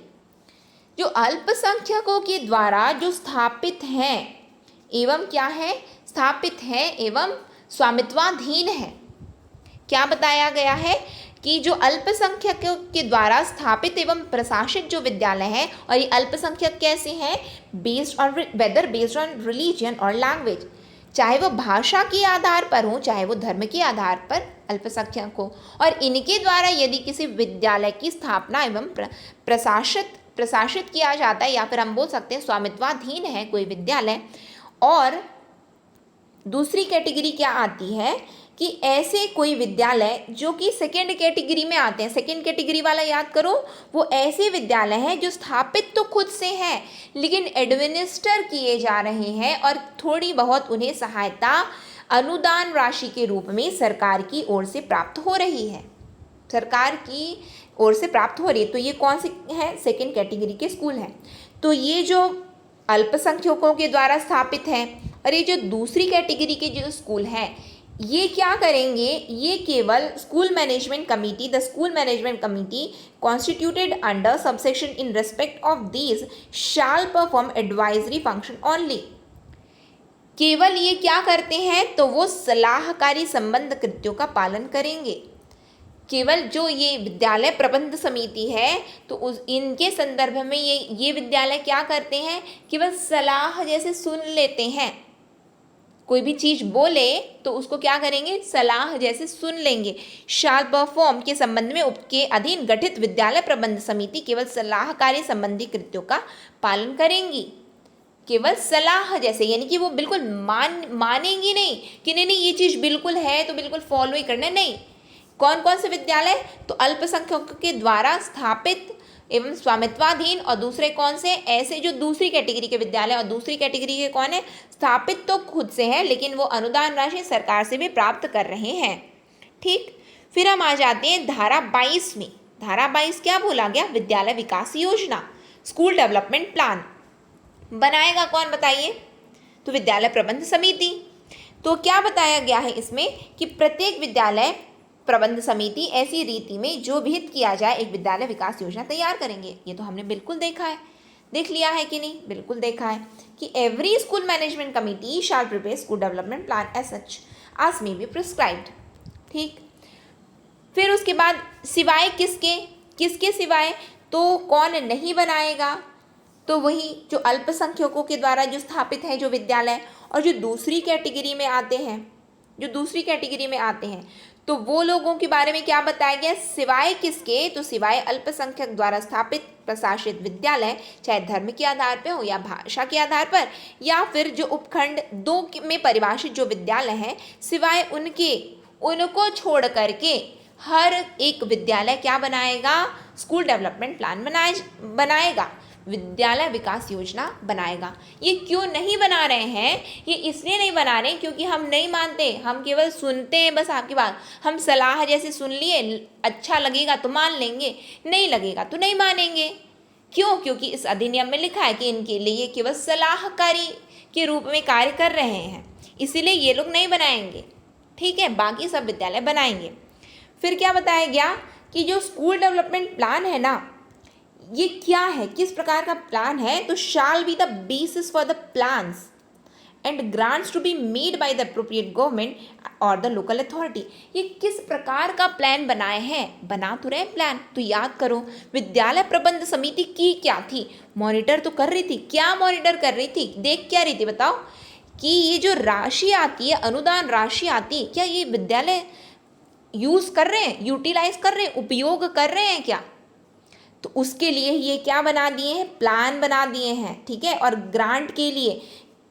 [SPEAKER 1] जो अल्पसंख्यकों के द्वारा जो स्थापित हैं एवं क्या है, स्थापित है एवं स्वामित्वाधीन है। क्या बताया गया है कि जो अल्पसंख्यकों के द्वारा स्थापित एवं प्रशासित जो विद्यालय है, और ये अल्पसंख्यक कैसे हैं, based on whether based on religion और लैंग्वेज, चाहे वो भाषा के आधार पर हो चाहे वो धर्म के आधार पर अल्पसंख्यक हो, और इनके द्वारा यदि किसी विद्यालय की स्थापना एवं प्रशासित किया जाता है, या फिर हम बोल सकते हैं स्वामित्वाधीन है कोई विद्यालय। और दूसरी कैटेगरी क्या आती है कि ऐसे कोई विद्यालय जो कि सेकेंड कैटेगरी में आते हैं। सेकेंड कैटेगरी वाला याद करो, वो ऐसे विद्यालय हैं जो स्थापित तो खुद से हैं लेकिन एडमिनिस्टर किए जा रहे हैं और थोड़ी बहुत उन्हें सहायता अनुदान राशि के रूप में सरकार की ओर से प्राप्त हो रही है, सरकार की ओर से प्राप्त हो रही है। तो ये कौन सी है, सेकेंड कैटेगरी के स्कूल हैं। तो ये जो अल्पसंख्यकों के द्वारा स्थापित हैं और ये जो दूसरी कैटेगरी के जो स्कूल हैं, ये क्या करेंगे, ये केवल school management committee, the school management committee constituted under subsection in respect of these shall perform advisory function only. केवल ये क्या करते हैं, तो वो सलाहकारी संबंध कृत्यों का पालन करेंगे। केवल जो ये विद्यालय प्रबंध समिति है तो इनके संदर्भ में ये विद्यालय क्या करते हैं, केवल सलाह जैसे सुन लेते हैं। कोई भी चीज़ बोले तो उसको क्या करेंगे, सलाह जैसे सुन लेंगे। शाल परफॉर्म के संबंध में उसके अधीन गठित विद्यालय प्रबंध समिति केवल सलाहकारी संबंधी कृत्यों का पालन करेंगी। केवल सलाह जैसे, यानी कि वो बिल्कुल मानेंगी नहीं कि नहीं ये चीज़ बिल्कुल है तो बिल्कुल फॉलो ही करना, नहीं। कौन कौन से विद्यालय, तो अल्पसंख्यकों के द्वारा स्थापित एवं स्वामित्वाधीन, और दूसरे कौन से, ऐसे जो दूसरी कैटेगरी के विद्यालय, और दूसरी कैटेगरी के कौन है, स्थापित तो खुद से है लेकिन वो अनुदान राशि सरकार से भी प्राप्त कर रहे हैं। ठीक, फिर हम आ जाते हैं धारा 22 में। धारा 22 क्या बोला गया, विद्यालय विकास योजना, स्कूल डेवलपमेंट प्लान बनाएगा कौन, बताइए, तो विद्यालय प्रबंध समिति। तो क्या बताया गया है इसमें कि प्रत्येक विद्यालय प्रबंध समिति ऐसी रीति में जो विहित किया जाए एक विद्यालय विकास योजना तैयार करेंगे। ये तो हमने बिल्कुल देखा है, देख लिया है कि नहीं, बिल्कुल देखा है कि every school management committee shall prepare school development plan as such as may be prescribed। ठीक, फिर उसके बाद सिवाय किसके सिवाय, तो कौन नहीं बनाएगा, तो वही जो अल्पसंख्यकों के द्वारा जो स्थापित है जो विद्यालय, और जो दूसरी कैटेगरी में आते हैं, तो वो लोगों के बारे में क्या बताया गया, सिवाय किसके, तो सिवाय अल्पसंख्यक द्वारा स्थापित प्रशासित विद्यालय, चाहे धर्म के आधार पर हो या भाषा के आधार पर, या फिर जो उपखंड 2 में परिभाषित जो विद्यालय हैं, सिवाय उनको छोड़ करके हर एक विद्यालय क्या बनाएगा, स्कूल डेवलपमेंट प्लान बनाएगा, विद्यालय विकास योजना बनाएगा। ये क्यों नहीं बना रहे हैं, ये इसलिए नहीं बना रहे क्योंकि हम नहीं मानते, हम केवल सुनते हैं बस आपकी बात, हम सलाह जैसे सुन लिए, अच्छा लगेगा तो मान लेंगे, नहीं लगेगा तो नहीं मानेंगे। क्यों? क्योंकि इस अधिनियम में लिखा है कि इनके लिए ये केवल सलाहकारी के रूप में कार्य कर रहे हैं, इसीलिए ये लोग नहीं बनाएंगे। ठीक है, बाकी सब विद्यालय बनाएंगे। फिर क्या बताया गया कि जो स्कूल डेवलपमेंट प्लान है ना, ये क्या है, किस प्रकार का प्लान है, तो shall be the basis for the plans and grants to be made by the appropriate government और द लोकल अथॉरिटी। ये किस प्रकार का प्लान बनाए हैं, बना तो रहे प्लान, तो याद करो विद्यालय प्रबंध समिति की क्या थी, मॉनिटर तो कर रही थी। क्या मॉनिटर कर रही थी, देख क्या रही थी बताओ, कि ये जो राशि आती है, अनुदान राशि आती है, क्या ये विद्यालय यूज़ कर रहे हैं, यूटिलाइज कर रहे हैं, उपयोग कर रहे हैं क्या, तो उसके लिए ये क्या बना दिए हैं, प्लान बना दिए हैं। ठीक है, और ग्रांट के लिए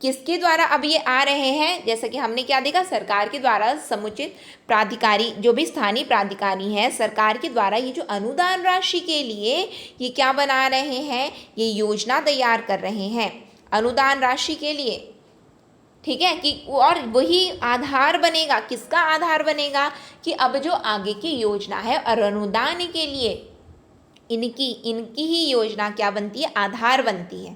[SPEAKER 1] किसके द्वारा अब ये आ रहे हैं, जैसा कि हमने क्या देखा, सरकार के द्वारा समुचित प्राधिकारी, जो भी स्थानीय प्राधिकारी हैं, सरकार के द्वारा ये जो अनुदान राशि के लिए ये क्या बना रहे हैं, ये योजना तैयार कर रहे हैं अनुदान राशि के लिए। ठीक है, कि और वही आधार बनेगा, किसका आधार बनेगा, कि अब जो आगे की योजना है और अनुदान के लिए इनकी ही योजना क्या बनती है, आधार बनती है।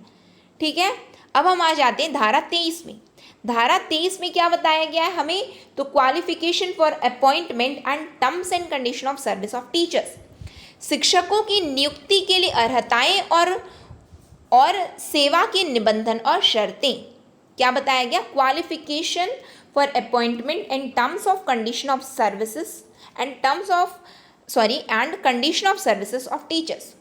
[SPEAKER 1] ठीक है, अब हम आ जाते हैं धारा 23 में। धारा 23 में क्या बताया गया है हमें, तो qualification for appointment and terms and condition of service of teachers, शिक्षकों की नियुक्ति के लिए अर्हताएं और सेवा के निबंधन और शर्तें, क्या बताया गया, qualification for appointment and terms of condition of services and condition of services of teachers.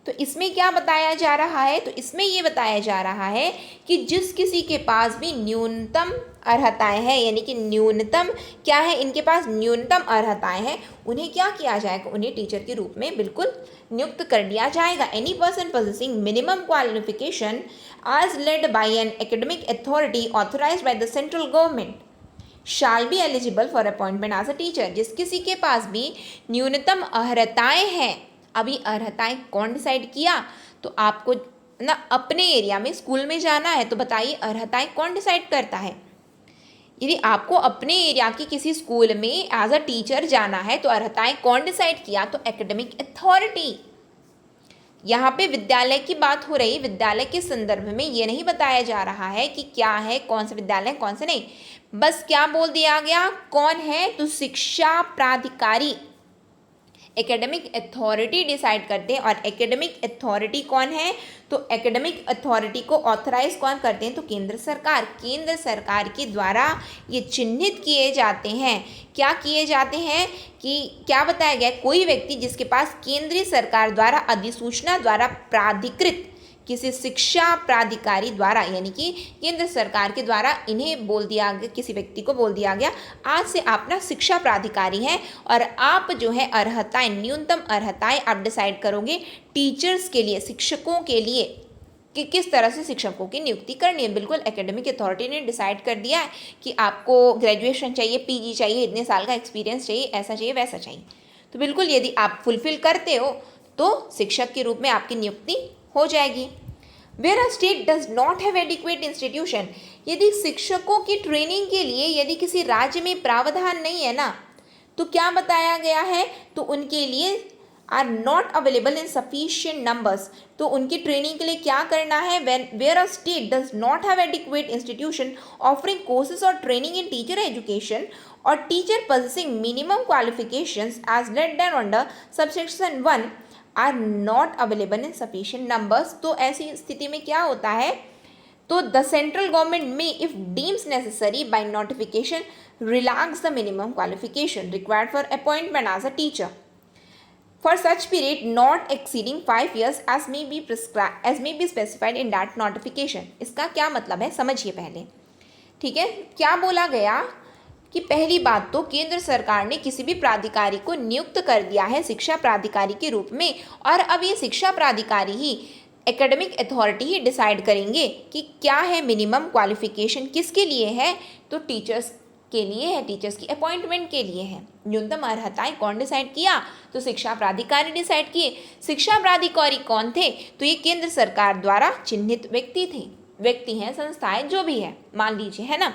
[SPEAKER 1] तो इसमें क्या बताया जा रहा है, तो इसमें ये बताया जा रहा है कि जिस किसी के पास भी न्यूनतम अर्हताएं हैं, यानी कि न्यूनतम क्या है, इनके पास न्यूनतम अर्हताएं हैं, उन्हें क्या किया जाएगा, उन्हें टीचर के रूप में बिल्कुल नियुक्त कर दिया जाएगा। Any person possessing minimum qualification as led by an academic authority authorized by the central government shall be eligible for appointment as a teacher। जिस किसी के पास भी न्यूनतम अर्हताएं हैं, अभी अर्हताएं कौन डिसाइड किया, तो आपको ना अपने एरिया में स्कूल में जाना है, तो बताइए अर्हताएं कौन डिसाइड करता है। यदि आपको अपने एरिया की किसी स्कूल में एज अ टीचर जाना है, तो अर्हताएं कौन डिसाइड किया, तो एकेडमिक अथॉरिटी। यहाँ पे विद्यालय की बात हो रही, विद्यालय के संदर्भ में ये नहीं बताया जा रहा है कि क्या है, कौन सा विद्यालय कौन सा नहीं, बस क्या बोल दिया गया, कौन है, तो शिक्षा प्राधिकारी, एकेडमिक अथॉरिटी डिसाइड करते हैं। और एकेडमिक अथॉरिटी कौन है, तो एकेडमिक अथॉरिटी को ऑथराइज कौन करते हैं, तो केंद्र सरकार। केंद्र सरकार के द्वारा ये चिन्हित किए जाते हैं, क्या किए जाते हैं, कि क्या बताया गया, कोई व्यक्ति जिसके पास केंद्रीय सरकार द्वारा अधिसूचना द्वारा प्राधिकृत किसी शिक्षा प्राधिकारी द्वारा, यानी कि केंद्र सरकार के द्वारा इन्हें बोल दिया गया, किसी व्यक्ति को बोल दिया गया आज से आप ना शिक्षा प्राधिकारी हैं, और आप जो है अर्हताएं, न्यूनतम अर्हताएं आप डिसाइड करोगे टीचर्स के लिए, शिक्षकों के लिए, कि किस तरह से शिक्षकों की नियुक्ति करनी है। बिल्कुल एकेडमिक अथॉरिटी ने डिसाइड कर दिया है कि आपको ग्रेजुएशन चाहिए, पीजी चाहिए, इतने साल का एक्सपीरियंस चाहिए, ऐसा चाहिए, वैसा चाहिए। तो बिल्कुल यदि आप फुलफिल करते हो तो शिक्षक के रूप में आपकी नियुक्ति हो जाएगी। Where a state does not have adequate institution, यदि शिक्षकों की ट्रेनिंग के लिए यदि किसी राज्य में प्रावधान नहीं है ना, तो क्या बताया गया है, तो उनके लिए are not available in sufficient numbers, तो उनकी ट्रेनिंग के लिए क्या करना है, where a state does not have adequate institution offering courses और ट्रेनिंग इन टीचर एजुकेशन और teacher possessing minimum qualifications as laid down under subsection 1 are not available in sufficient numbers. तो ऐसी स्थिति में क्या होता है, तो the central government may if deems necessary by notification relax the minimum qualification required for appointment as a teacher for such period not exceeding 5 years as may be specified in that notification। इसका क्या मतलब है, समझिए पहले। ठीक है, क्या बोला गया कि पहली बात तो केंद्र सरकार ने किसी भी प्राधिकारी को नियुक्त कर दिया है शिक्षा प्राधिकारी के रूप में, और अब ये शिक्षा प्राधिकारी ही, एकेडमिक अथॉरिटी ही डिसाइड करेंगे कि क्या है मिनिमम क्वालिफिकेशन, किसके लिए है, तो टीचर्स के लिए है, टीचर्स की अपॉइंटमेंट के लिए है। न्यूनतम अर्हताएं कौन डिसाइड किया? तो शिक्षा प्राधिकारी डिसाइड किए। शिक्षा प्राधिकारी कौन थे? तो ये केंद्र सरकार द्वारा चिन्हित व्यक्ति हैं, संस्थाएं, जो भी है, मान लीजिए, है ना।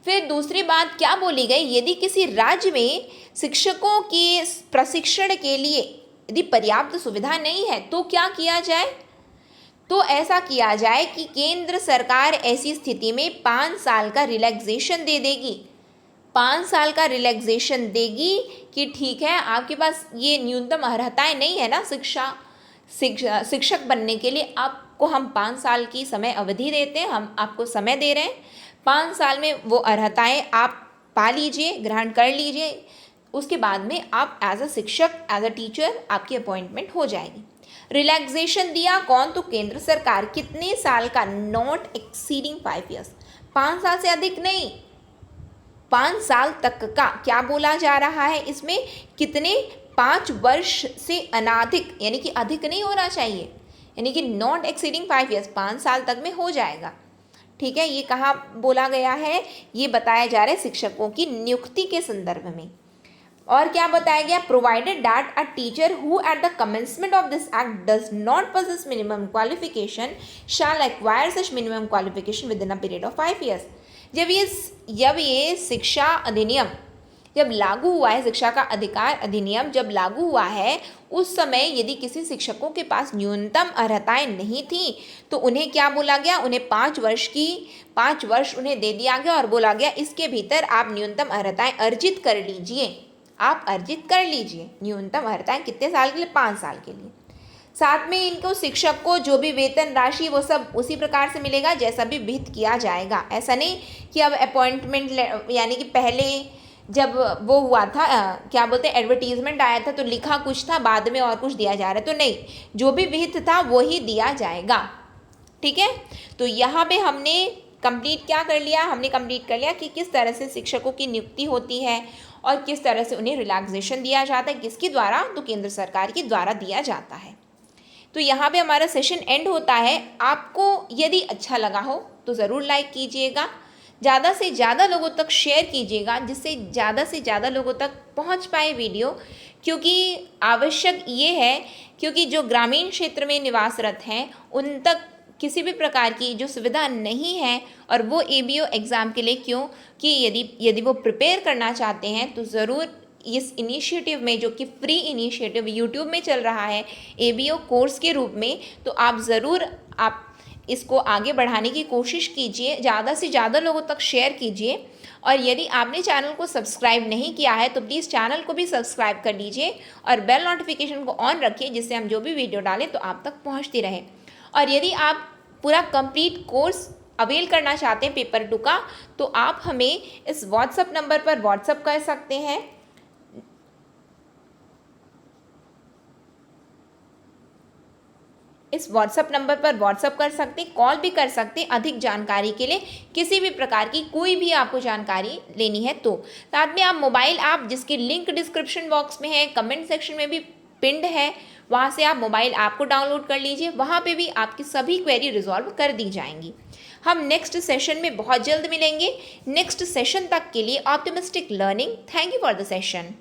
[SPEAKER 1] फिर दूसरी बात क्या बोली गई? यदि किसी राज्य में शिक्षकों के प्रशिक्षण के लिए यदि पर्याप्त सुविधा नहीं है तो क्या किया जाए? तो ऐसा किया जाए कि केंद्र सरकार ऐसी स्थिति में 5 साल का रिलैक्सेशन दे देगी। 5 साल का रिलैक्सेशन देगी कि ठीक है, आपके पास ये न्यूनतम अर्हताएं नहीं है ना शिक्षक बनने के लिए, आपको हम 5 साल की समय अवधि देते हैं, हम आपको समय दे रहे हैं। 5 साल में वो अर्हताएं आप पा लीजिए, ग्रहण कर लीजिए, उसके बाद में आप एज अ शिक्षक, एज अ टीचर आपकी अपॉइंटमेंट हो जाएगी। रिलैक्सेशन दिया कौन? तो केंद्र सरकार। कितने साल का? नॉट एक्सीडिंग 5 ईयर्स, 5 साल से अधिक नहीं, 5 साल तक का। क्या बोला जा रहा है इसमें? कितने? 5 वर्ष से अनाधिक, यानी कि अधिक नहीं होना चाहिए, यानी कि नॉट एक्सीडिंग 5 ईयर्स, 5 साल तक में हो जाएगा। ठीक है, ये कहाँ बोला गया है? ये बताया जा रहा है शिक्षकों की नियुक्ति के संदर्भ में। और क्या बताया गया? Provided that a teacher who at the commencement of this act does not possess minimum qualification shall acquire such minimum qualification within a period of 5 years. जब ये शिक्षा अधिनियम जब लागू हुआ है, शिक्षा का अधिकार अधिनियम जब लागू हुआ है, उस समय यदि किसी शिक्षकों के पास न्यूनतम अर्हताएं नहीं थी तो उन्हें क्या बोला गया? उन्हें 5 वर्ष उन्हें दे दिया गया और बोला गया इसके भीतर आप न्यूनतम अर्हताएं अर्जित कर लीजिए। आप अर्जित कर लीजिए न्यूनतम अर्हताएं। कितने साल के लिए? 5 साल के लिए। साथ में इनको शिक्षक को जो भी वेतन राशि वो सब उसी प्रकार से मिलेगा जैसा भी विहित किया जाएगा। ऐसा नहीं कि अब अपॉइंटमेंट, यानी कि पहले जब वो हुआ था, क्या बोलते हैं, एडवर्टीजमेंट आया था तो लिखा कुछ था, बाद में और कुछ दिया जा रहा है, तो नहीं, जो भी विहित था वो ही दिया जाएगा। ठीक है, तो यहाँ पे हमने कंप्लीट कर लिया कि किस तरह से शिक्षकों की नियुक्ति होती है और किस तरह से उन्हें रिलैक्सेशन दिया जाता है। किसके द्वारा? तो केंद्र सरकार के द्वारा दिया जाता है। तो यहाँ पे हमारा सेशन एंड होता है। आपको यदि अच्छा लगा हो तो ज़रूर लाइक कीजिएगा, ज़्यादा से ज़्यादा लोगों तक शेयर कीजिएगा, जिससे ज़्यादा से ज़्यादा लोगों तक पहुँच पाए वीडियो, क्योंकि आवश्यक ये है, क्योंकि जो ग्रामीण क्षेत्र में निवासरत हैं उन तक किसी भी प्रकार की जो सुविधा नहीं है, और वो ABO एग्ज़ाम के लिए, क्यों कि यदि वो प्रिपेयर करना चाहते हैं तो ज़रूर इस इनिशिएटिव में, जो कि फ्री इनिशिएटिव यूट्यूब में चल रहा है ABO कोर्स के रूप में, तो आप ज़रूर आप इसको आगे बढ़ाने की कोशिश कीजिए, ज़्यादा से ज़्यादा लोगों तक शेयर कीजिए। और यदि आपने चैनल को सब्सक्राइब नहीं किया है तो प्लीज़ चैनल को भी सब्सक्राइब कर लीजिए और बेल नोटिफिकेशन को ऑन रखिए, जिससे हम जो भी वीडियो डालें तो आप तक पहुँचती रहे। और यदि आप पूरा कंप्लीट कोर्स अवेल करना चाहते हैं पेपर 2 का, तो आप हमें इस व्हाट्सएप नंबर पर व्हाट्सएप कर सकते हैं। इस व्हाट्सएप नंबर पर व्हाट्सएप कर सकते हैं, कॉल भी कर सकते हैं अधिक जानकारी के लिए। किसी भी प्रकार की कोई भी आपको जानकारी लेनी है तो साथ में आप मोबाइल ऐप, जिसकी लिंक डिस्क्रिप्शन बॉक्स में है, कमेंट सेक्शन में भी पिंड है, वहाँ से आप मोबाइल ऐप को डाउनलोड कर लीजिए। वहाँ पे भी आपकी सभी क्वेरी रिजॉल्व कर दी जाएंगी। हम नेक्स्ट सेशन में बहुत जल्द मिलेंगे। नेक्स्ट सेशन तक के लिए optimistic learning. Thank you for the session.